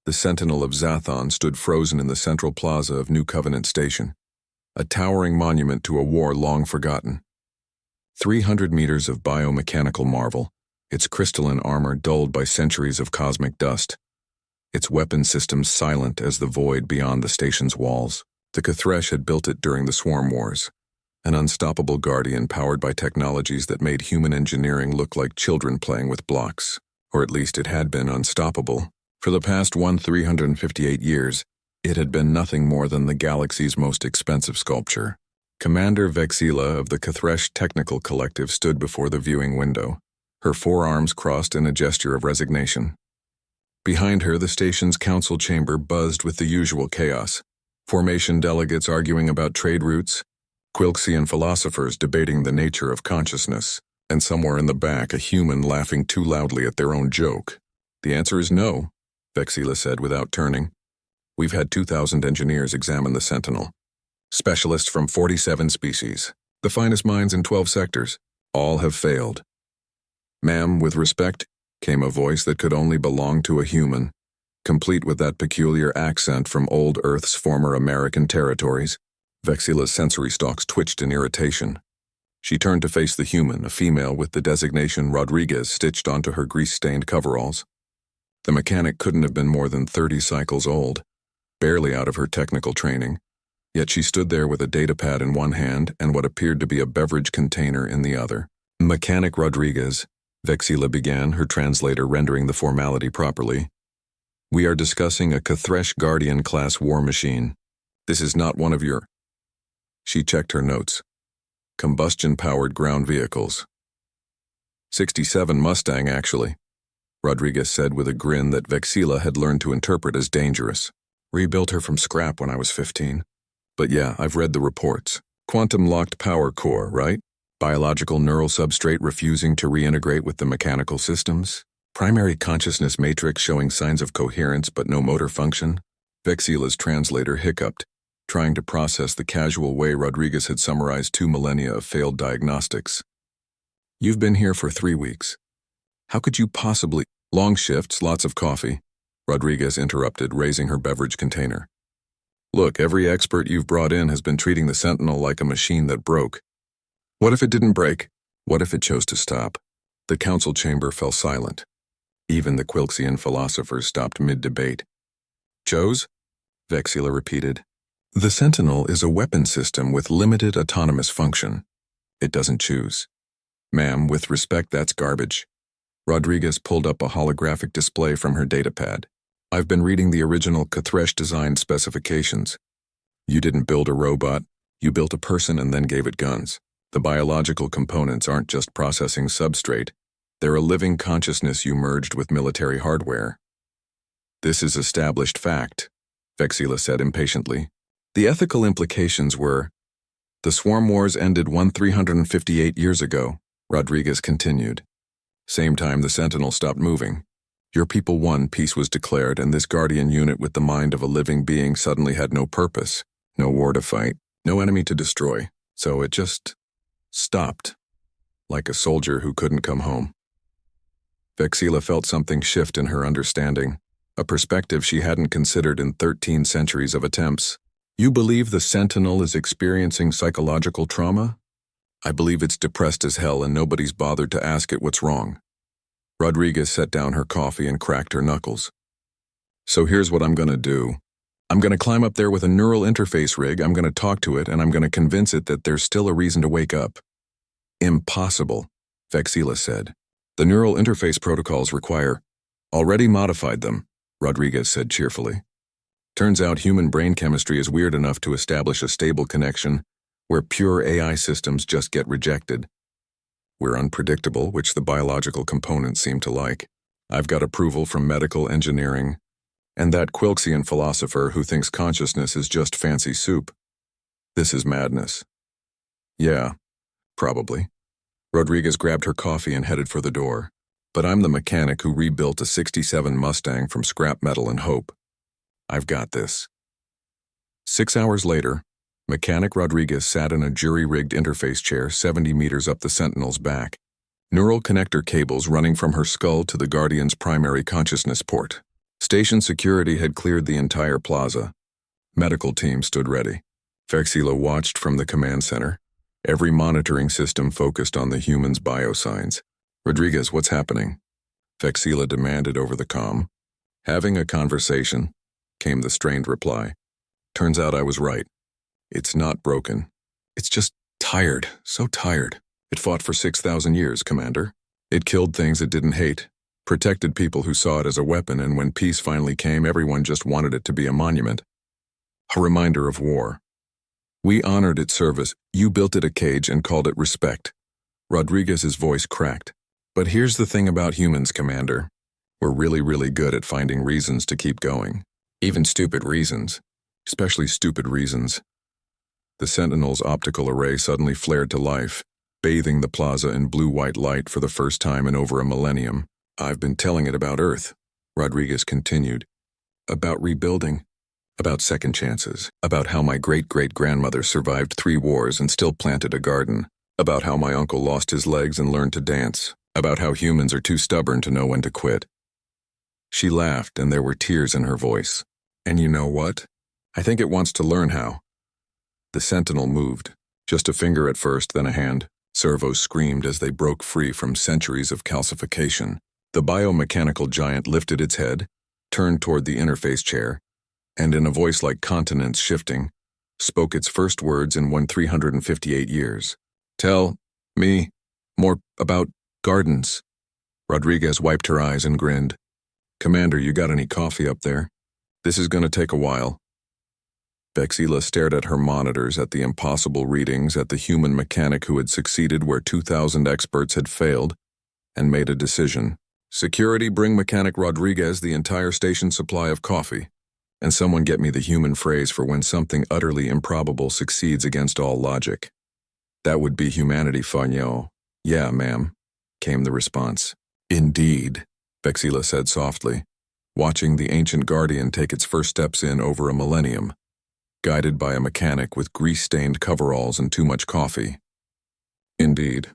The Sentinel of Zathon stood frozen in the central plaza of New Covenant Station, a towering monument to a war long forgotten. 300 meters of biomechanical marvel, its crystalline armor dulled by centuries of cosmic dust, its weapon systems silent as the void beyond the station's walls. The K'thresh had built it during the Swarm Wars, an unstoppable guardian powered by technologies that made human engineering look like children playing with blocks. Or at least it had been unstoppable. For the past 358 years, it had been nothing more than the galaxy's most expensive sculpture. Commander Vexila of the K'thresh Technical Collective stood before the viewing window, her forearms crossed in a gesture of resignation. Behind her, the station's council chamber buzzed with the usual chaos. Formation delegates arguing about trade routes, Quilxian philosophers debating the nature of consciousness, and somewhere in the back a human laughing too loudly at their own joke. The answer is no, Vexila said without turning. We've had 2,000 engineers examine the Sentinel. Specialists from 47 species, the finest minds in 12 sectors, all have failed. Ma'am, with respect, came a voice that could only belong to a human, complete with that peculiar accent from old Earth's former American territories. Vexila's sensory stalks twitched in irritation. She turned to face the human, a female with the designation Rodriguez stitched onto her grease-stained coveralls. The mechanic couldn't have been more than 30 cycles old, barely out of her technical training, yet she stood there with a datapad in one hand and what appeared to be a beverage container in the other. Mechanic Rodriguez, Vexila began, her translator rendering the formality properly. We are discussing a K'thresh Guardian-class war machine. This is not one of your... She checked her notes. Combustion-powered ground vehicles. 67 Mustang, actually, Rodriguez said with a grin that Vexila had learned to interpret as dangerous. Rebuilt her from scrap when I was 15. But yeah, I've read the reports. Quantum-locked power core, right? Biological neural substrate refusing to reintegrate with the mechanical systems? Primary consciousness matrix showing signs of coherence but no motor function? Vexila's translator hiccuped, trying to process the casual way Rodriguez had summarized 2 millennia of failed diagnostics. You've been here for 3 weeks. How could you possibly... Long shifts, lots of coffee, Rodriguez interrupted, raising her beverage container. Look, every expert you've brought in has been treating the Sentinel like a machine that broke. What if it didn't break? What if it chose to stop? The council chamber fell silent. Even the Quilxian philosophers stopped mid-debate. Chose? Vexila repeated. The Sentinel is a weapon system with limited autonomous function. It doesn't choose. Ma'am, with respect, that's garbage. Rodriguez pulled up a holographic display from her datapad. I've been reading the original K'thresh design specifications. You didn't build a robot, you built a person and then gave it guns. The biological components aren't just processing substrate, they're a living consciousness you merged with military hardware. This is established fact, Vexila said impatiently. The ethical implications were, the Swarm Wars ended 358 years ago, Rodriguez continued. Same time the Sentinel stopped moving. Your people won, peace was declared, and this Guardian unit with the mind of a living being suddenly had no purpose, no war to fight, no enemy to destroy, so it just stopped, like a soldier who couldn't come home. Vexila felt something shift in her understanding, a perspective she hadn't considered in 13 centuries of attempts. You believe the Sentinel is experiencing psychological trauma? I believe it's depressed as hell and nobody's bothered to ask it what's wrong. Rodriguez set down her coffee and cracked her knuckles. So here's what I'm gonna do. I'm gonna climb up there with a neural interface rig, I'm gonna talk to it, and I'm gonna convince it that there's still a reason to wake up. Impossible, Vexila said. The neural interface protocols require... Already modified them, Rodriguez said cheerfully. Turns out human brain chemistry is weird enough to establish a stable connection where pure AI systems just get rejected. We're unpredictable, which the biological components seem to like. I've got approval from medical engineering, and that Quilxian philosopher who thinks consciousness is just fancy soup. This is madness. Yeah, probably. Rodriguez grabbed her coffee and headed for the door. But I'm the mechanic who rebuilt a 67 Mustang from scrap metal and hope. I've got this. 6 hours later, Mechanic Rodriguez sat in a jury-rigged interface chair 70 meters up the Sentinel's back, neural connector cables running from her skull to the Guardian's primary consciousness port. Station security had cleared the entire plaza. Medical team stood ready. Vexila watched from the command center. Every monitoring system focused on the human's biosigns. Rodriguez, what's happening? Vexila demanded over the comm. Having a conversation, came the strained reply. Turns out I was right. It's not broken. It's just tired, so tired. It fought for 6,000 years, Commander. It killed things it didn't hate, protected people who saw it as a weapon, and when peace finally came, everyone just wanted it to be a monument. A reminder of war. We honored its service. You built it a cage and called it respect. Rodriguez's voice cracked. But here's the thing about humans, Commander. We're really good at finding reasons to keep going. Even stupid reasons. Especially stupid reasons. The Sentinel's optical array suddenly flared to life, bathing the plaza in blue-white light for the first time in over a millennium. I've been telling it about Earth, Rodriguez continued. About rebuilding. About second chances. About how my great-great-grandmother survived 3 wars and still planted a garden. About how my uncle lost his legs and learned to dance. About how humans are too stubborn to know when to quit. She laughed, and there were tears in her voice. And you know what? I think it wants to learn how. The Sentinel moved. Just a finger at first, then a hand. Servos screamed as they broke free from centuries of calcification. The biomechanical giant lifted its head, turned toward the interface chair, and in a voice like continents shifting, spoke its first words in 358 years. Tell me more about gardens. Rodriguez wiped her eyes and grinned. Commander, you got any coffee up there? This is going to take a while. Vexila stared at her monitors, at the impossible readings, at the human mechanic who had succeeded where 2,000 experts had failed, and made a decision. Security, bring Mechanic Rodriguez the entire station supply of coffee, and someone get me the human phrase for when something utterly improbable succeeds against all logic. That would be humanity, Fagno. Yeah, ma'am, came the response. Indeed, Vexila said softly, watching the ancient guardian take its first steps in over a millennium, guided by a mechanic with grease-stained coveralls and too much coffee. Indeed.